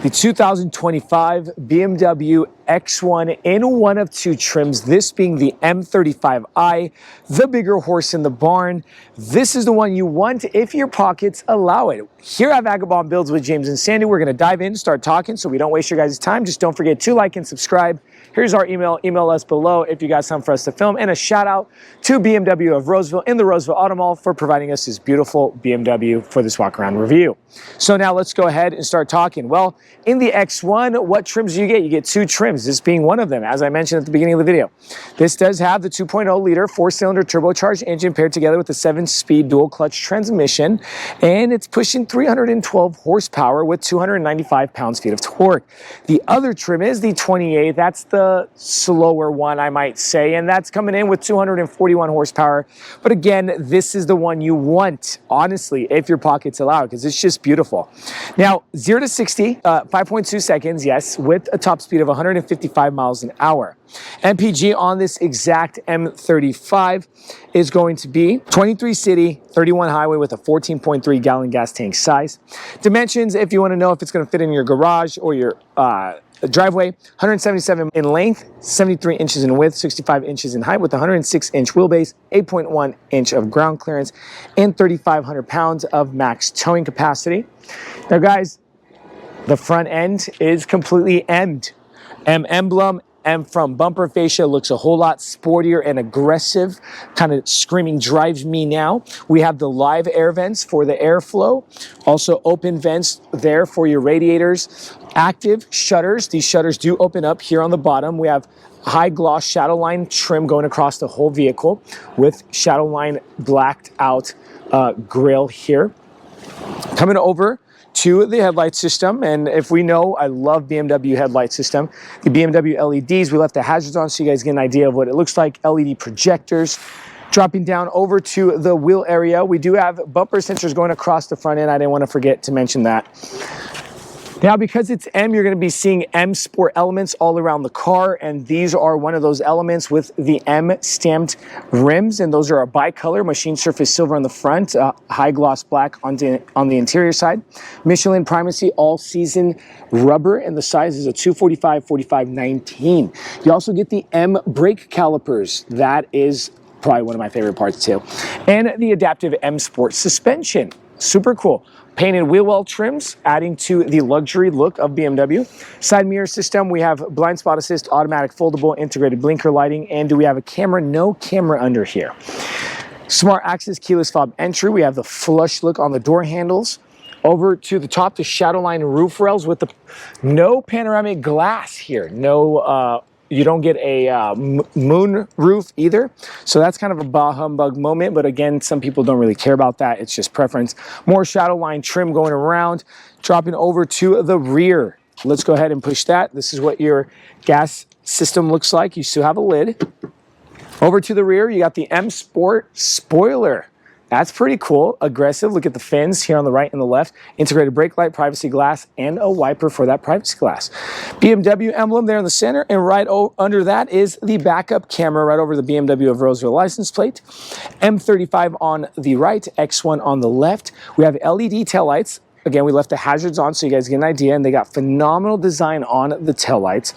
The 2025 BMW X1 in one of two trims, this being the M35i, the bigger horse in the barn. This is the one you want if your pockets allow it. Here at Vagabond Builds with James and Sandy, we're gonna dive in, start talking so we don't waste your guys' time. Just don't forget to like and subscribe. Here's our email. Email us below if you got something for us to film. And a shout out to BMW of Roseville in the Roseville Auto Mall for providing us this beautiful BMW for this walk around review. So now let's go ahead and start talking. Well, in the X1, what trims do you get? You get two trims, this being one of them, as I mentioned at the beginning of the video. This does have the 2.0 liter four-cylinder turbocharged engine paired together with a 7-speed dual clutch transmission, and it's pushing 312 horsepower with 295 pounds-feet of torque. The other trim is the 28. That's the slower one, I might say, and that's coming in with 241 horsepower. But again, this is the one you want, honestly, if your pockets allow, because it's just beautiful. Now, 0 to 60, 5.2 seconds, yes, with a top speed of 155 miles an hour. MPG on this exact M35 is going to be 23 city, 31 highway with a 14.3 gallon gas tank size. Dimensions, if you want to know if it's going to fit in your garage or your driveway, 177 in length, 73 inches in width, 65 inches in height with a 106-inch wheelbase, 8.1 inch of ground clearance, and 3,500 pounds of max towing capacity. Now, guys, the front end is completely M'd. M emblem, M from bumper fascia, looks a whole lot sportier and aggressive, kind of screaming drive me now. We have the live air vents for the airflow, also open vents there for your radiators. Active shutters, these shutters do open up here on the bottom. We have high gloss shadow line trim going across the whole vehicle with shadow line blacked out grille here. Coming over to the headlight system, and if we know, I love BMW headlight system. The BMW LEDs, we left the hazards on so you guys get an idea of what it looks like. LED projectors. Dropping down over to the wheel area, we do have bumper sensors going across the front end. I didn't want to forget to mention that. Now, because it's M, you're going to be seeing M Sport elements all around the car, and these are one of those elements with the M stamped rims, and those are a bicolor, machine surface silver on the front, high gloss black on the interior side. Michelin Primacy all-season rubber, and the size is a 245/45/19. You also get the M brake calipers. That is probably one of my favorite parts too. And the adaptive M Sport suspension. Super cool. Painted wheel well trims, adding to the luxury look of BMW. Side mirror system, we have blind spot assist, automatic foldable, integrated blinker lighting, and do we have a camera? No camera under here. Smart access keyless fob entry. We have the flush look on the door handles. Over to the top, the shadow line roof rails with the no panoramic glass here. No, you don't get a moon roof either. So that's kind of a bah humbug moment. But again, some people don't really care about that. It's just preference. More shadow line trim going around. Dropping over to the rear. Let's go ahead and push that. This is what your gas system looks like. You still have a lid. Over to the rear, you got the M Sport spoiler. That's pretty cool, aggressive. Look at the fins here on the right and the left. Integrated brake light, privacy glass, and a wiper for that privacy glass. BMW emblem there in the center, and right under that is the backup camera right over the BMW of Roseville license plate. M35 on the right, X1 on the left. We have LED taillights. Again, we left the hazards on so you guys get an idea, and they got phenomenal design on the taillights.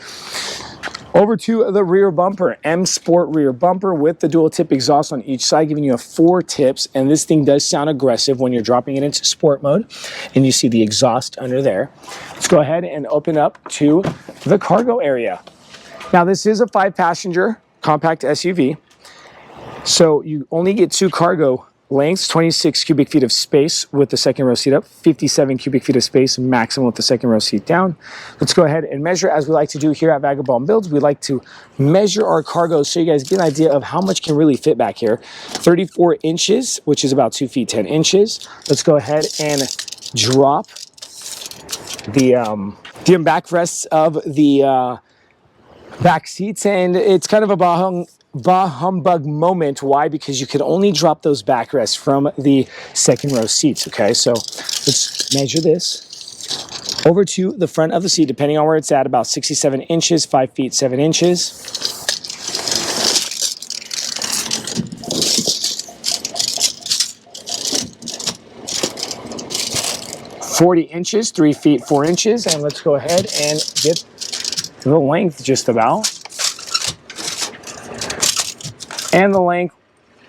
Over to the rear bumper, M Sport rear bumper with the dual tip exhaust on each side, giving you 4 tips. And this thing does sound aggressive when you're dropping it into sport mode. And you see the exhaust under there. Let's go ahead and open up to the cargo area. Now, this is a 5-passenger compact SUV. So you only get 2 cargo lengths, 26 cubic feet of space with the second row seat up, 57 cubic feet of space maximum with the second row seat down. Let's go ahead and measure, as we like to do here at Vagabond Builds. We like to measure our cargo so you guys get an idea of how much can really fit back here. 34 inches, which is about 2 feet 10 inches. Let's go ahead and drop the backrests of the back seats, and it's kind of a bah humbug moment. Why? Because you could only drop those backrests from the second row seats. Okay, so let's measure this. Over to the front of the seat, depending on where it's at, about 67 inches, 5 feet 7 inches. 40 inches, 3 feet 4 inches, and let's go ahead and get the length just about. And the length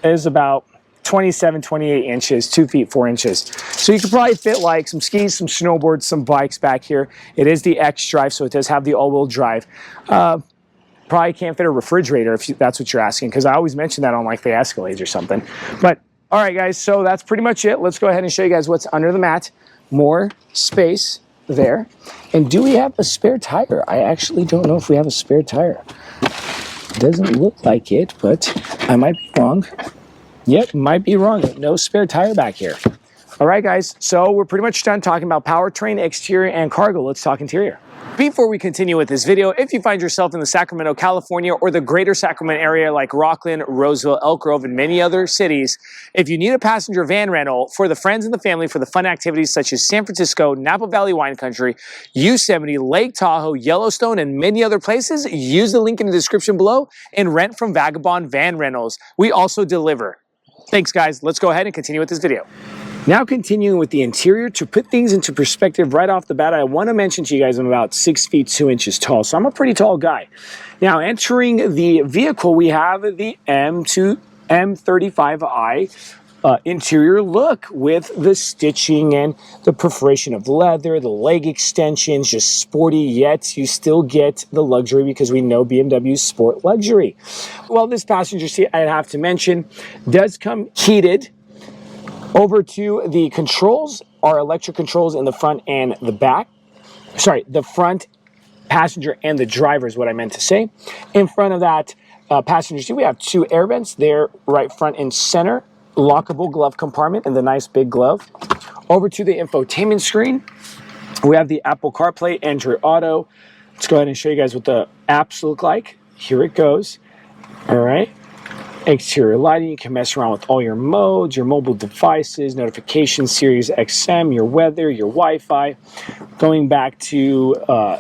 is about 27, 28 inches, 2 feet 4 inches. So you could probably fit like some skis, some snowboards, some bikes back here. It is the X drive, so it does have the all-wheel drive. Probably can't fit a refrigerator if that's what you're asking, because I always mention that on like the Escalades or something. But all right, guys, so that's pretty much it. Let's go ahead and show you guys what's under the mat. More space there. And do we have a spare tire? I actually don't know if we have a spare tire. Doesn't look like it, but I might be wrong. Yep, might be wrong. No spare tire back here. All right, guys, so we're pretty much done talking about powertrain, exterior, and cargo. Let's talk interior. Before we continue with this video, if you find yourself in the Sacramento, California, or the greater Sacramento area like Rockland, Roseville, Elk Grove, and many other cities, if you need a passenger van rental for the friends and the family for the fun activities such as San Francisco, Napa Valley Wine Country, Yosemite, Lake Tahoe, Yellowstone, and many other places, use the link in the description below and rent from Vagabond Van Rentals. We also deliver. Thanks, guys. Let's go ahead and continue with this video. Now continuing with the interior, to put things into perspective right off the bat, I want to mention to you guys I'm about 6 feet 2 inches tall, so I'm a pretty tall guy. Now entering the vehicle, we have the M35i interior look with the stitching and the perforation of leather, the leg extensions, just sporty, yet you still get the luxury because we know BMW's sport luxury. Well, this passenger seat, I'd have to mention, does come heated. Over to the controls, are electric controls in the front and the back. Sorry, the front passenger and the driver is what I meant to say. In front of that passenger seat, we have 2 air vents there, right front and center. Lockable glove compartment and the nice big glove. Over to the infotainment screen, we have the Apple CarPlay, Android Auto. Let's go ahead and show you guys what the apps look like. Here it goes. All right. Exterior lighting, you can mess around with all your modes, your mobile devices, notifications, Sirius XM, your weather, your Wi-Fi. Going back to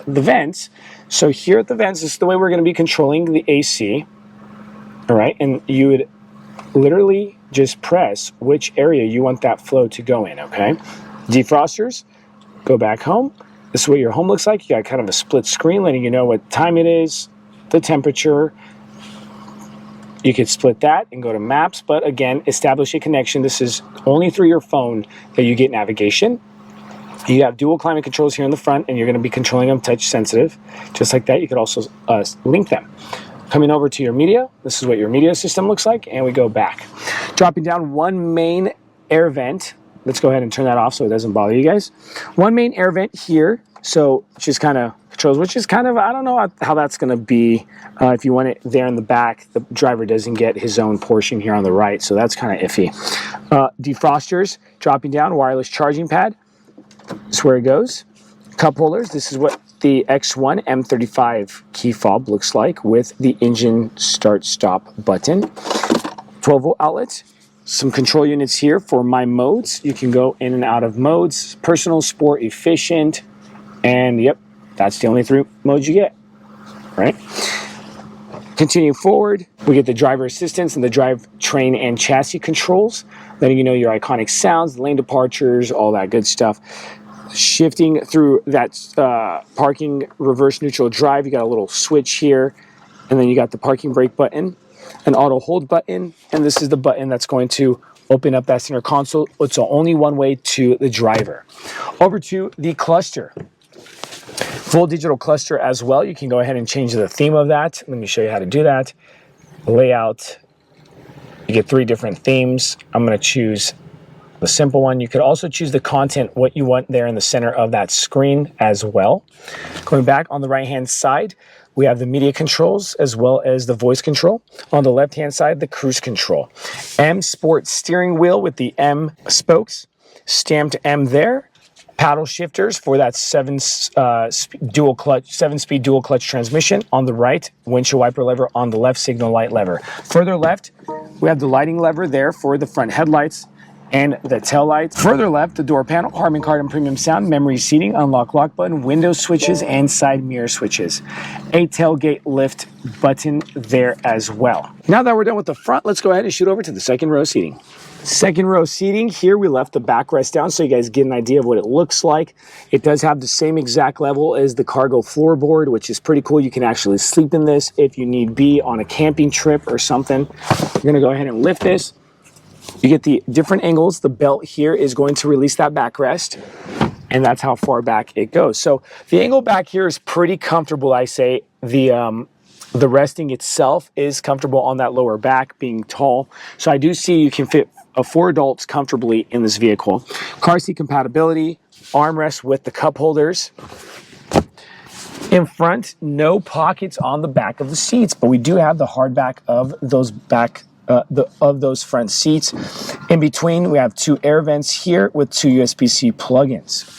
the vents. So here at the vents, this is the way we're going to be controlling the AC. All right, and you would literally just press which area you want that flow to go in, okay? Defrosters, go back home. This is what your home looks like. You got kind of a split screen letting you know what time it is, the temperature. You could split that and go to maps, but again, establish a connection. This is only through your phone that you get navigation. You have dual climate controls here in the front, and you're going to be controlling them touch sensitive. Just like that, you could also link them. Coming over to your media, this is what your media system looks like, and we go back. Dropping down one main air vent. Let's go ahead and turn that off so it doesn't bother you guys. One main air vent here, so just kind of controls, which is kind of, I don't know how that's going to be. If you want it there in the back, the driver doesn't get his own portion here on the right, so that's kind of iffy. Defrosters, dropping down, wireless charging pad. This is where it goes. Cup holders, this is what the X1 M35 key fob looks like with the engine start-stop button. 12-volt outlets. Some control units here for my modes. You can go in and out of modes. Personal, sport, efficient, and yep, that's the only 3 modes you get, right? Continue forward, we get the driver assistance and the drive train and chassis controls, letting you know your iconic sounds, lane departures, all that good stuff. Shifting through that parking reverse neutral drive, you got a little switch here, and then you got the parking brake button, an auto hold button, and this is the button that's going to open up that center console. It's only one way to the driver. Over to the cluster. Full digital cluster as well. You can go ahead and change the theme of that. Let me show you how to do that. Layout. You get 3 different themes. I'm going to choose the simple one. You could also choose the content, what you want there in the center of that screen as well. Going back on the right hand side, we have the media controls as well as the voice control. On the left hand side, the cruise control. M Sport steering wheel with the M spokes. Stamped M there. Paddle shifters for that 7-speed dual clutch transmission on the right, windshield wiper lever on the left, signal light lever. Further left, we have the lighting lever there for the front headlights and the tail lights. Further left, the door panel, Harman Kardon premium sound, memory seating, unlock lock button, window switches, and side mirror switches. A tailgate lift button there as well. Now that we're done with the front, let's go ahead and shoot over to the second row seating. Second row seating. Here we left the backrest down so you guys get an idea of what it looks like. It does have the same exact level as the cargo floorboard, which is pretty cool. You can actually sleep in this if you need be on a camping trip or something. We're gonna go ahead and lift this. You get the different angles. The belt here is going to release that backrest, and that's how far back it goes. So the angle back here is pretty comfortable, I say. The resting itself is comfortable on that lower back, being tall. So I do see you can fit 4 adults comfortably in this vehicle. Car seat compatibility, armrest with the cup holders. In front, no pockets on the back of the seats, but we do have the hard back of those front seats. In between, we have 2 air vents here with 2 USB-C plugins.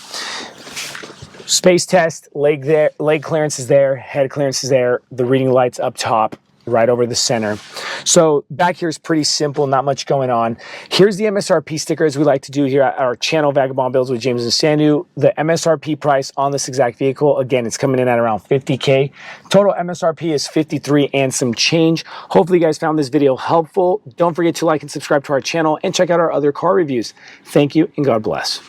Space test, leg clearance is there, head clearance is there, the reading lights up top, right over the center. So back here is pretty simple, not much going on. Here's the MSRP sticker, as we like to do here at our channel, Vagabond Builds with James and Sandu. The MSRP price on this exact vehicle, again, it's coming in at around $50K. Total MSRP is $53 and some change. Hopefully you guys found this video helpful. Don't forget to like and subscribe to our channel and check out our other car reviews. Thank you and God bless.